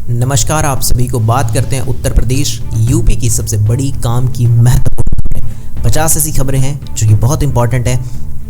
नमस्कार, आप सभी को बात करते हैं उत्तर प्रदेश यूपी की सबसे बड़ी काम की महत्वपूर्ण खबरें। 50 ऐसी खबरें हैं जो कि बहुत इंपॉर्टेंट है।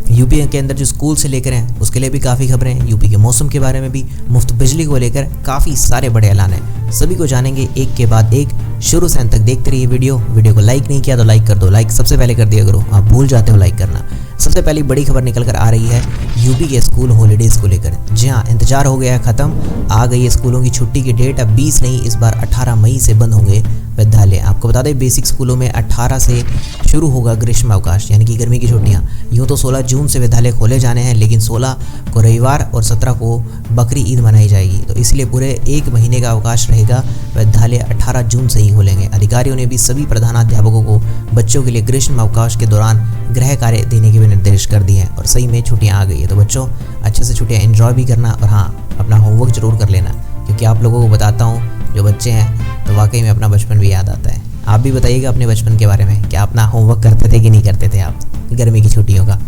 यूपी के अंदर जो स्कूल से लेकर हैं उसके लिए भी काफ़ी खबरें हैं। यूपी के मौसम के बारे में भी, मुफ्त बिजली को लेकर काफ़ी सारे बड़े ऐलान हैं। सभी को जानेंगे एक के बाद एक, शुरू से अंत तक देखते रहिए। वीडियो को लाइक नहीं किया तो लाइक कर दो। लाइक सबसे पहले कर दिया करो, आप भूल जाते हो लाइक करना। सबसे पहली बड़ी खबर निकल कर आ रही है यूपी के स्कूल हॉलीडेज़ को लेकर। जी हाँ, इंतजार हो गया है ख़त्म। आ गई है स्कूलों की छुट्टी की डेट। अब 20 नहीं, इस बार 18 मई से बंद होंगे विद्यालय। आपको बता दें, बेसिक स्कूलों में 18 से शुरू होगा ग्रीष्म अवकाश, यानी कि गर्मी की छुट्टियां। यूँ तो 16 जून से विद्यालय खोले जाने हैं, लेकिन 16 को रविवार और 17 को बकरी ईद मनाई जाएगी, तो इसलिए पूरे एक महीने का अवकाश रहेगा। विद्यालय 18 जून से ही खोलेंगे। अधिकारियों ने भी सभी प्रधानाध्यापकों को बच्चों के लिए ग्रीष्म अवकाश के दौरान गृह कार्य देने के भी निर्देश कर दिए हैं। और सही में छुट्टियाँ आ गई है, तो बच्चों अच्छे से छुट्टियाँ एंजॉय भी करना, और हाँ, अपना होमवर्क जरूर कर लेना, क्योंकि आप लोगों को बताता हूँ जो बच्चे हैं तो वाकई में अपना बचपन भी याद आता है। आप भी बताइएगा अपने बचपन के बारे में, क्या अपना होमवर्क करते थे कि नहीं करते थे आप गर्मी की छुट्टियों का।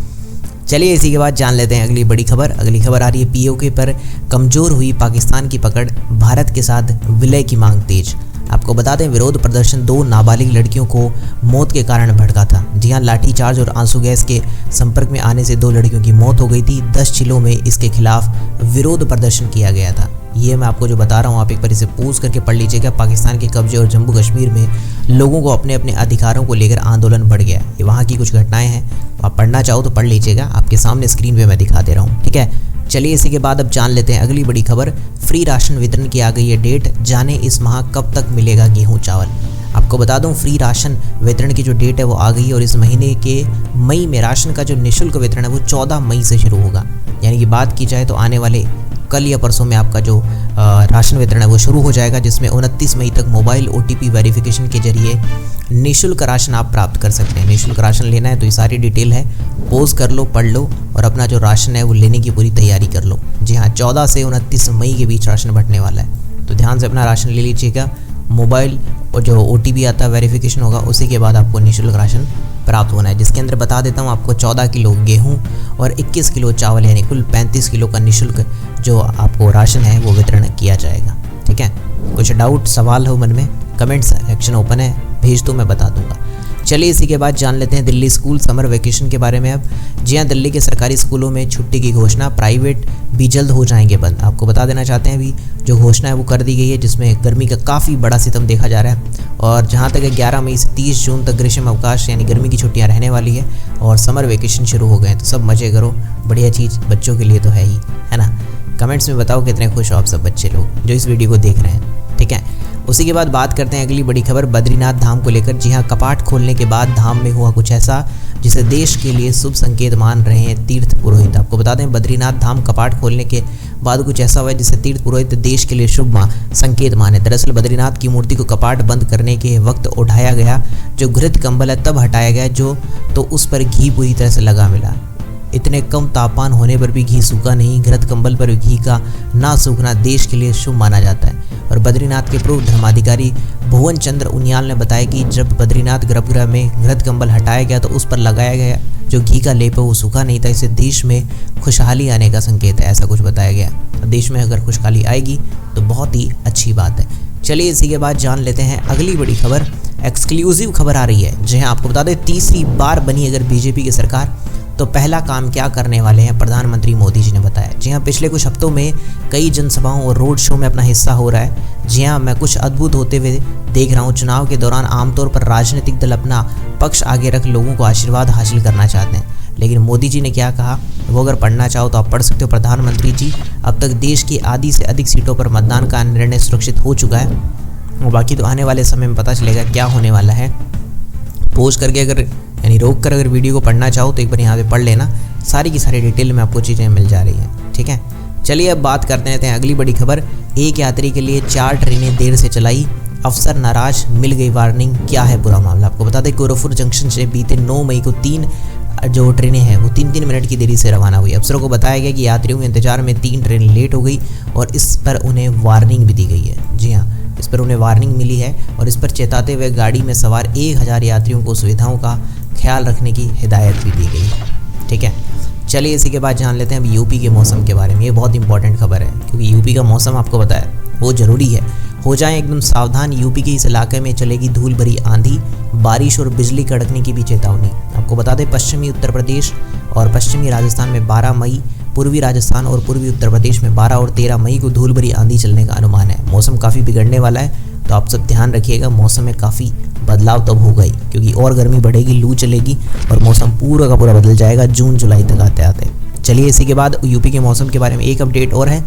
चलिए इसी के बाद जान लेते हैं अगली बड़ी खबर। अगली खबर आ रही है पीओके पर कमज़ोर हुई पाकिस्तान की पकड़, भारत के साथ विलय की मांग तेज। आपको बता दें, विरोध प्रदर्शन 2 नाबालिग लड़कियों को मौत के कारण भड़का था। जी हाँ, लाठीचार्ज और आंसू गैस के संपर्क में आने से 2 लड़कियों की मौत हो गई थी। 10 जिलों में इसके खिलाफ विरोध प्रदर्शन किया गया था। ये मैं आपको जो बता रहा हूँ, आप एक बार इसे पॉज करके पढ़ लीजिएगा। पाकिस्तान के कब्जे और जम्मू कश्मीर में लोगों को अपने अपने अधिकारों को लेकर आंदोलन बढ़ गया। ये वहाँ की कुछ घटनाएं हैं, आप पढ़ना चाहो तो पढ़ लीजिएगा, आपके सामने स्क्रीन पे मैं दिखा दे रहा हूँ। ठीक है, चलिए इसी के बाद अब जान लेते हैं अगली बड़ी खबर। फ्री राशन वितरण की आ गई है डेट, जाने इस माह कब तक मिलेगा गेहूँ चावल। आपको बता दूं, फ्री राशन वितरण की जो डेट है वो आ गई है, और इस महीने के मई में राशन का जो निःशुल्क वितरण है वो 14 मई से शुरू होगा। यानी कि बात की जाए तो आने वाले कल या परसों में आपका जो राशन वितरण है वो शुरू हो जाएगा, जिसमें 29 मई तक मोबाइल OTP वेरिफिकेशन के जरिए निःशुल्क राशन आप प्राप्त कर सकते हैं। निःशुल्क राशन लेना है तो ये सारी डिटेल है, पोज कर लो, पढ़ लो, और अपना जो राशन है वो लेने की पूरी तैयारी कर लो। जी हाँ, 14 से 29 मई के बीच राशन बंटने वाला है, तो ध्यान से अपना राशन ले लीजिएगा। मोबाइल और जो OTP आता है वेरिफिकेशन होगा, उसी के बाद आपको निःशुल्क राशन प्राप्त होना है, जिसके अंदर बता देता हूँ आपको 14 किलो गेहूं और 21 किलो चावल, यानी कुल 35 किलो का निःशुल्क जो आपको राशन है वो वितरण किया जाएगा। ठीक है, कुछ डाउट सवाल हो मन में, कमेंट सेक्शन ओपन है, भेज दो, मैं बता दूंगा। चलिए इसी के बाद जान लेते हैं दिल्ली स्कूल समर वेकेशन के बारे में अब। जी हाँ, दिल्ली के सरकारी स्कूलों में छुट्टी की घोषणा, प्राइवेट भी जल्द हो जाएंगे बंद। आपको बता देना चाहते हैं, अभी जो घोषणा है वो कर दी गई है, जिसमें गर्मी का काफ़ी बड़ा सितम देखा जा रहा है। और जहाँ तक 11 मई से 30 जून तक ग्रीष्म अवकाश यानी गर्मी की छुट्टियाँ रहने वाली है, और समर वेकेशन शुरू हो गए हैं, तो सब मज़े करो। बढ़िया चीज़ बच्चों के लिए तो है ही, है ना। कमेंट्स में बताओ कितने खुश हो आप सब बच्चे लोग जो इस वीडियो को देख रहे हैं। ठीक है, उसी के बाद बात करते हैं अगली बड़ी खबर, बद्रीनाथ धाम को लेकर। जी हाँ, कपाट खोलने के बाद धाम में हुआ कुछ ऐसा जिसे देश के लिए शुभ संकेत मान रहे हैं तीर्थ पुरोहित। आपको बता दें, बद्रीनाथ धाम कपाट खोलने के बाद कुछ ऐसा हुआ है जिसे तीर्थ पुरोहित देश के लिए शुभ संकेत माने। दरअसल बद्रीनाथ की मूर्ति को कपाट बंद करने के वक्त उठाया गया जो घृत कंबल है तब हटाया गया, जो तो उस पर घी पूरी तरह से लगा मिला। इतने कम तापमान होने पर भी घी सूखा नहीं, घृत कंबल पर घी का ना सूखना देश के लिए शुभ माना जाता है। और बद्रीनाथ के पूर्व धर्माधिकारी भुवन चंद्र उनियाल ने बताया कि जब बद्रीनाथ गर्भगृह में घृत कंबल हटाया गया तो उस पर लगाया गया जो घी का लेप है वो सूखा नहीं था। इससे देश में खुशहाली आने का संकेत है, ऐसा कुछ बताया गया। देश में अगर खुशहाली आएगी तो बहुत ही अच्छी बात है। चलिए इसी के बाद जान लेते हैं अगली बड़ी खबर। एक्सक्लूसिव खबर आ रही है। जी हाँ, आपको बता दें, तीसरी बार बनी अगर बीजेपी की सरकार तो पहला काम क्या करने वाले हैं, प्रधानमंत्री मोदी जी ने बताया। जी हाँ, पिछले कुछ हफ्तों में कई जनसभाओं और रोड शो में अपना हिस्सा हो रहा है। जी हाँ, मैं कुछ अद्भुत होते हुए देख रहा हूँ। चुनाव के दौरान आमतौर पर राजनीतिक दल अपना पक्ष आगे रख लोगों को आशीर्वाद हासिल करना चाहते हैं, लेकिन मोदी जी ने क्या कहा वो अगर पढ़ना चाहो तो आप पढ़ सकते हो। प्रधानमंत्री जी, अब तक देश की आधी से अधिक सीटों पर मतदान का निर्णय सुरक्षित हो चुका है, और बाकी तो आने वाले समय में पता चलेगा क्या होने वाला है। पोज करके अगर यानी रोक कर अगर वीडियो को पढ़ना चाहो तो एक बार यहाँ पे पढ़ लेना, सारी की सारी डिटेल में आपको चीज़ें मिल जा रही हैं। ठीक है, चलिए अब बात करते हैं अगली बड़ी खबर। एक यात्री के लिए 4 ट्रेनें देर से चलाई, अफसर नाराज, मिल गई वार्निंग, क्या है पूरा मामला। आपको बता दें, गोरखपुर जंक्शन से बीते 9 मई को 3 जो ट्रेनें हैं वो 3-3 मिनट की देरी से रवाना हुई। अफसरों को बताया गया कि यात्रियों के इंतजार में 3 ट्रेन लेट हो गई, और इस पर उन्हें वार्निंग भी दी गई है। जी हाँ, इस पर उन्हें वार्निंग मिली है, और इस पर चेताते हुए गाड़ी में सवार 1000 यात्रियों को सुविधाओं का ख्याल रखने की हिदायत भी दी गई है। ठीक है, चलिए इसी के बाद जान लेते हैं अब यूपी के मौसम के बारे में। ये बहुत इंपॉर्टेंट खबर है, क्योंकि यूपी का मौसम आपको पता है वो ज़रूरी है। हो जाएं एकदम सावधान, यूपी के इस इलाके में चलेगी धूल भरी आंधी, बारिश और बिजली कड़कने की भी चेतावनी। आपको बता दें पश्चिमी उत्तर प्रदेश और पश्चिमी राजस्थान में 12 मई, पूर्वी राजस्थान और पूर्वी उत्तर प्रदेश में 12 और 13 मई को धूल भरी आंधी चलने का अनुमान है। मौसम काफ़ी बिगड़ने वाला है, तो आप सब ध्यान रखिएगा। मौसम में काफ़ी बदलाव तब होगा ही, क्योंकि और गर्मी बढ़ेगी, लू चलेगी और मौसम पूरा का पूरा बदल जाएगा जून जुलाई तक आते आते। चलिए इसी के बाद यूपी के मौसम के बारे में एक अपडेट और है।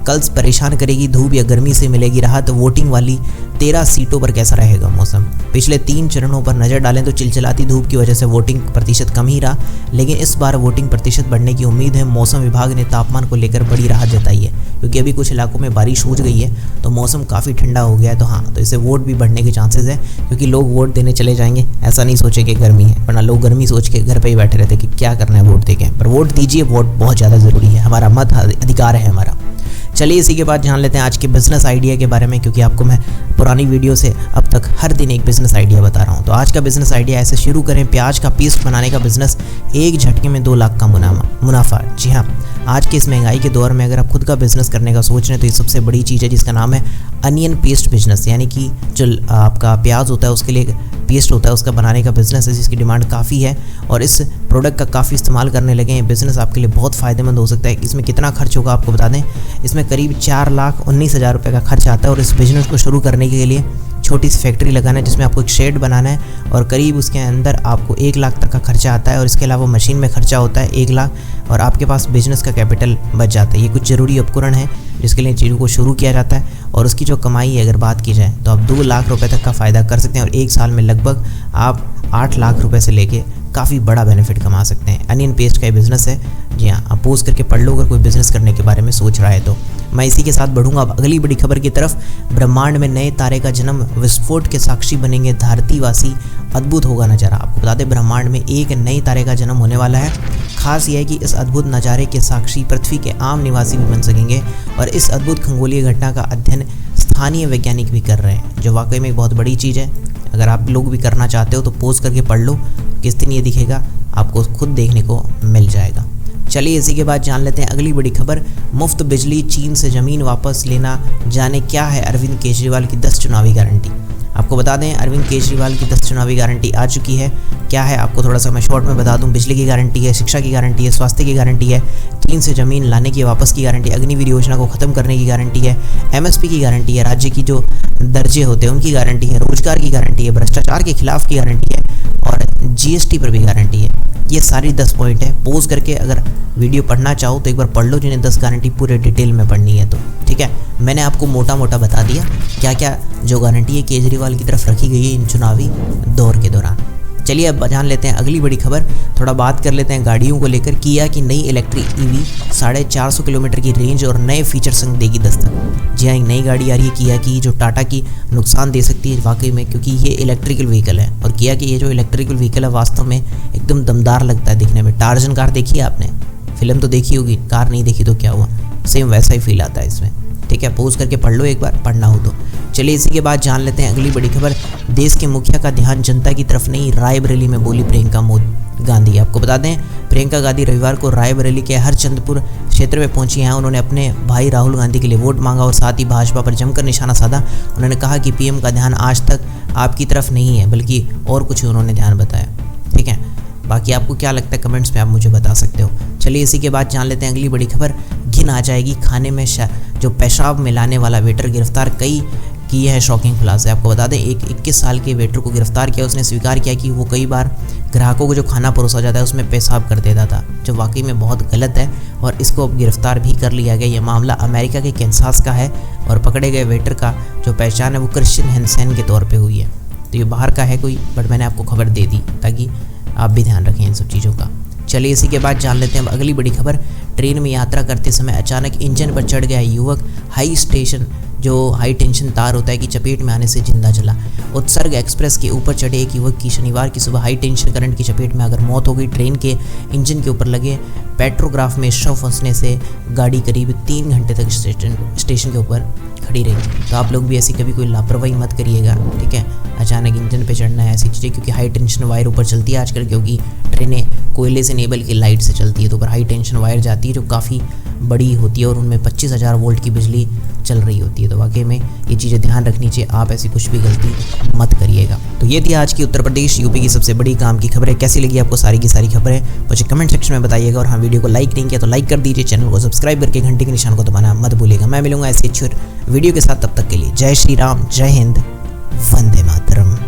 कल परेशान करेगी धूप या गर्मी से मिलेगी राहत, वोटिंग वाली 13 सीटों पर कैसा रहेगा मौसम। पिछले 3 चरणों पर नज़र डालें तो चिलचिलाती धूप की वजह से वोटिंग प्रतिशत कम ही रहा, लेकिन इस बार वोटिंग प्रतिशत बढ़ने की उम्मीद है। मौसम विभाग ने तापमान को लेकर बड़ी राहत जताई है, क्योंकि अभी कुछ इलाकों में बारिश हो गई है तो मौसम काफ़ी ठंडा हो गया है। तो हाँ, तो इससे वोट भी बढ़ने के चांसेस है, क्योंकि लोग वोट देने चले जाएंगे। ऐसा नहीं सोचे कि गर्मी है, वरना लोग गर्मी सोच के घर पर ही बैठे रहते कि क्या करना है वोट देके। पर वोट दीजिए, वोट बहुत ज़्यादा ज़रूरी है, हमारा मत अधिकार है हमारा। चलिए इसी के बाद जान लेते हैं आज के बिज़नेस आइडिया के बारे में, क्योंकि आपको मैं पुरानी वीडियो से अब तक हर दिन एक बिज़नेस आइडिया बता रहा हूँ। तो आज का बिज़नेस आइडिया ऐसे शुरू करें, प्याज का पेस्ट बनाने का बिज़नेस, एक झटके में 2 लाख का मुनाफा। जी हाँ, आज के इस महंगाई के दौर में अगर आप खुद का बिज़नेस करने का सोच रहे हैं तो ये सबसे बड़ी चीज़ है, जिसका नाम है अनियन पेस्ट बिजनेस। यानी कि जो आपका प्याज होता है उसके लिए पेस्ट होता है, उसका बनाने का बिज़नेस है, जिसकी डिमांड काफ़ी है और इस प्रोडक्ट का काफ़ी इस्तेमाल करने लगे हैं। बिज़नेस आपके लिए बहुत फ़ायदेमंद हो सकता है। इसमें कितना खर्च होगा आपको बता दें, इसमें करीब 4,19,000 रुपये का खर्च आता है। और इस बिज़नेस को शुरू करने के लिए छोटी सी फैक्ट्री लगाना है, जिसमें आपको एक शेड बनाना है और करीब उसके अंदर आपको 1 लाख तक का खर्चा आता है। और इसके अलावा मशीन में खर्चा होता है 1 लाख, और आपके पास बिज़नेस का कैपिटल बच जाता है। ये कुछ ज़रूरी उपकरण है जिसके लिए चीज़ों को शुरू किया जाता है, और उसकी जो कमाई है अगर बात की जाए तो आप 2 लाख रुपए तक का फ़ायदा कर सकते हैं, और 1 साल में लगभग आप 8 लाख रुपए से लेके काफ़ी बड़ा बेनिफिट कमा सकते हैं। अनियन पेस्ट का ये बिज़नेस है। जी हाँ, आप पोस्ट करके पढ़ लो अगर कोई बिज़नेस करने के बारे में सोच रहा है तो। मैं इसी के साथ बढ़ूंगा अब अगली बड़ी खबर की तरफ। ब्रह्मांड में नए तारे का जन्म, विस्फोट के साक्षी बनेंगे धरतीवासी, अद्भुत होगा नज़ारा। आपको बता दें ब्रह्मांड में एक नई तारे का जन्म होने वाला है। खास यह है कि इस अद्भुत नज़ारे के साक्षी पृथ्वी के आम निवासी भी बन सकेंगे, और इस अद्भुत खगोलीय घटना का अध्ययन स्थानीय वैज्ञानिक भी कर रहे हैं, जो वाकई में एक बहुत बड़ी चीज़ है। अगर आप लोग भी करना चाहते हो तो पोस्ट करके पढ़ लो, किस दिन ये दिखेगा आपको खुद देखने को मिल जाएगा। चलिए इसी के बाद जान लेते हैं अगली बड़ी खबर। मुफ्त बिजली, चीन से ज़मीन वापस लेना, जाने क्या है अरविंद केजरीवाल की 10 चुनावी गारंटी। आपको बता दें अरविंद केजरीवाल की 10 चुनावी गारंटी आ चुकी है। क्या है आपको थोड़ा सा मैं शॉर्ट में बता दूं। बिजली की गारंटी है, शिक्षा की गारंटी है, स्वास्थ्य की गारंटी है, चीन से ज़मीन लाने की वापस की गारंटी, अग्निवीर योजना को ख़त्म करने की गारंटी है, एमएसपी की गारंटी है, राज्य की जो दर्जे होते हैं उनकी गारंटी है, रोजगार की गारंटी है, भ्रष्टाचार के खिलाफ की गारंटी है, और जीएसटी पर भी गारंटी है। ये सारी 10 पॉइंट है। पोज करके अगर वीडियो पढ़ना चाहो तो एक बार पढ़ लो, जिन्हें 10 गारंटी पूरे डिटेल में पढ़नी है तो ठीक है। मैंने आपको मोटा मोटा बता दिया क्या क्या जो गारंटी है केजरीवाल की तरफ रखी गई है इन चुनावी दौर के दौरान। चलिए अब जान लेते हैं अगली बड़ी खबर। थोड़ा बात कर लेते हैं गाड़ियों को लेकर। किया की नई इलेक्ट्रिक ईवी 450 किलोमीटर की रेंज और नए फीचर संग देगी दस्तक। जी हाँ, एक नई गाड़ी आ रही है किया की, जो टाटा की नुकसान दे सकती है वाकई में, क्योंकि ये इलेक्ट्रिकल व्हीकल है। और किया की ये जो इलेक्ट्रिकल व्हीकल है वास्तव में एकदम दमदार लगता है दिखने में। टार्जन कार देखी है आपने, फिल्म तो देखी होगी, कार नहीं देखी तो क्या हुआ, सेम वैसा ही फील आता है इसमें। ठीक है, पोज करके पढ़ लो एक बार, पढ़ना हो तो। चलिए इसी के बाद जान लेते हैं अगली बड़ी खबर। देश के मुखिया का ध्यान जनता की तरफ नहीं, रायबरेली में बोली प्रियंका गांधी। आपको बता दें प्रियंका गांधी रविवार को रायबरेली के हरचंदपुर क्षेत्र में पहुंची हैं। उन्होंने अपने भाई राहुल गांधी के लिए वोट मांगा और साथ ही भाजपा पर जमकर निशाना साधा। उन्होंने कहा कि पीएम का ध्यान आज तक आपकी तरफ नहीं है, बल्कि और कुछ उन्होंने ध्यान बताया। ठीक है, बाकी आपको क्या लगता है कमेंट्स में आप मुझे बता सकते हो। चलिए इसी के बाद जान लेते हैं अगली बड़ी खबर। घिन आ जाएगी खाने में जो पेशाब मिलाने वाला वेटर गिरफ्तार, कई की यह है शॉकिंग खुलासा। आपको बता दें एक 21 साल के वेटर को गिरफ्तार किया। उसने स्वीकार किया कि वो कई बार ग्राहकों को जो खाना परोसा जाता है उसमें पेशाब कर देता था, जो वाकई में बहुत गलत है, और इसको अब गिरफ्तार भी कर लिया गया। यह मामला अमेरिका के कैंसास का है, और पकड़े गए वेटर का जो पहचान है वो क्रिश्चियन हैंसेन के तौर पर हुई है। तो ये बाहर का है कोई, बट मैंने आपको खबर दे दी ताकि आप भी ध्यान रखें इन सब चीज़ों का। चलिए इसी के बाद जान लेते हैं अब अगली बड़ी खबर। ट्रेन में यात्रा करते समय अचानक इंजन पर चढ़ गया युवक, हाई टेंशन तार होता है कि चपेट में आने से जिंदा जला। उत्सर्ग एक्सप्रेस के ऊपर चढ़े एक युवक की शनिवार की सुबह हाई टेंशन करंट की चपेट में आकर मौत हो गई। ट्रेन के इंजन के ऊपर लगे पेट्रोग्राफ में शव फंसने से गाड़ी करीब 3 घंटे तक स्टेशन के ऊपर खड़ी रही। तो आप लोग भी ऐसी कभी कोई लापरवाही मत करिएगा, ठीक है। अचानक इंजन पे चढ़ना है ऐसी चीज़ें, क्योंकि हाई टेंशन वायर ऊपर चलती है आजकल, क्योंकि ट्रेनें कोयले से नहीं बल्कि लाइट से चलती है। तो ऊपर हाई टेंशन वायर जाती है जो काफ़ी बड़ी होती है, और उनमें 25,000 वोल्ट की बिजली चल रही होती है। तो वाकई में ये चीज़ें ध्यान रखनी चाहिए, आप ऐसी कुछ भी गलती मत करिएगा। तो ये थी आज की उत्तर प्रदेश यूपी की सबसे बड़ी काम की खबरें। कैसी लगी आपको सारी की सारी खबरें मुझे कमेंट सेक्शन में बताइएगा। और हाँ, वीडियो को लाइक नहीं किया तो लाइक कर दीजिए, चैनल को सब्सक्राइब करके घंटे के निशान को दबाना मत भूलिएगा। मैं मिलूंगा ऐसी अच्छी वीडियो के साथ, तब तक के लिए जय श्री राम, जय हिंद, वंदे मातरम।